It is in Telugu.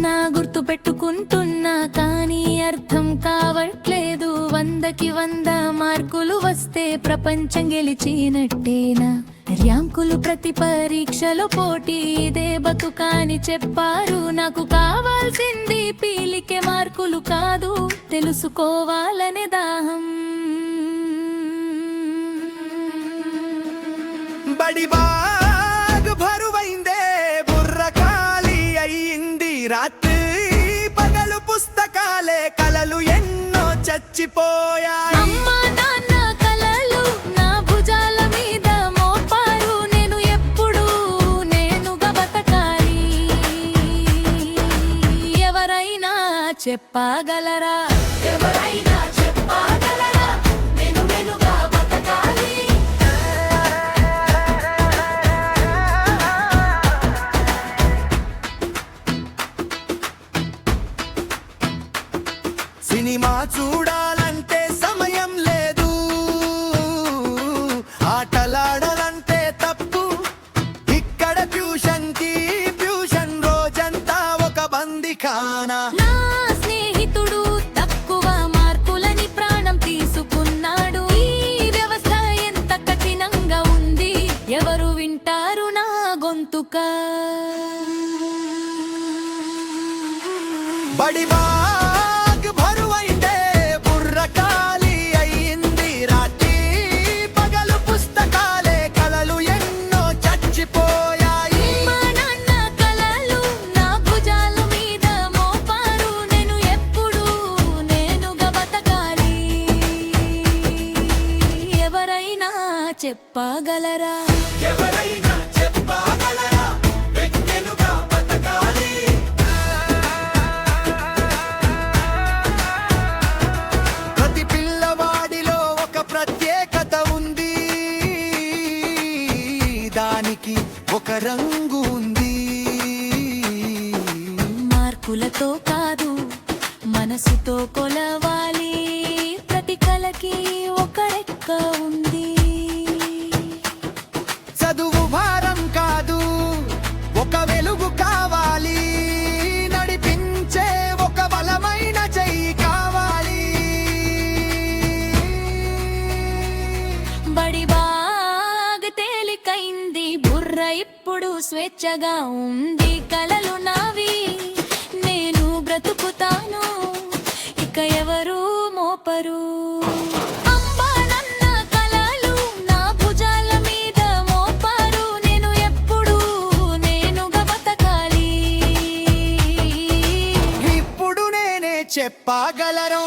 వింటున్నా గుర్తు పెట్టుకుంటున్నా కానీ అర్థం కావట్లేదు 100కి 100 మార్కులు వస్తే ప్రపంచం గెలిచినట్టేనా ర్యాంకులు ప్రతి పరీక్షలో పోటీ ఇదే బతుకాని చెప్పారు నాకు కావాల్సింది పీలికే మార్కులు కాదు తెలుసుకోవాలనే దాహం బడి బాగ్ బరువైందే బుర్ర ఖాళీ అయ్యింది రాత్రి పగలు పుస్తకాలే కలలు ఎన్నో చచ్చిపోయాయి అమ్మా నాన్న కలలు నా భుజాల మీద మోపారు నేను ఎప్పుడు నేనుగా బతకాలి ఎవరైనా చెప్పగలరా నేను నేనుగా బతకాలి సినిమా చూడాలంటే సమయం లేదు ఆటలాడాలంటే తప్పు ఇక్కడ ట్యూషన్ రోజంతా ఒక బందిఖానా నా స్నేహితుడు తక్కువ మార్కులని ప్రాణం తీసుకున్నాడు ఈ వ్యవస్థ ఎంత కఠినంగా ఉంది ఎవరు వింటారు నా గొంతుక బడి బాగ్ బరువైందే బుర్ర ఖాళీ అయ్యింది రాత్రి పగలు పుస్తకాలే కలలు ఎన్నో చచ్చిపోయాయి మా నాన్న కలలు నా భుజాల మీద మోపారు నేను ఎప్పుడు నేనుగా బతకాలి ఎవరైనా చెప్పగలరా వెన్నెలుగా బతకాలి ప్రతి పిల్లవాడిలో ఒక ప్రత్యేకత ఉంది దానికి ఒక రంగు ఉంది మార్కులతో కాదు మనసుతో కొలవాలి ప్రతి కళకి ఒక రెక్క ఉంది చదువు భారం కాదు ఒక వెలుగు కావాలి నడిపించే ఒక బలమైన చెయ్యి కావాలి బడి బాగా తేలికైంది బుర్ర ఇప్పుడు స్వేచ్ఛగా ఉంది కలలు నావి నేను బ్రతుకుతాను ఇక ఎవరు మోపరు అమ్మా నాన్న కలలు నా భుజాల మీద మోపారు నేను ఎప్పుడు నేనుగా బతకాలి ఇప్పుడు నేనే చెప్పగలను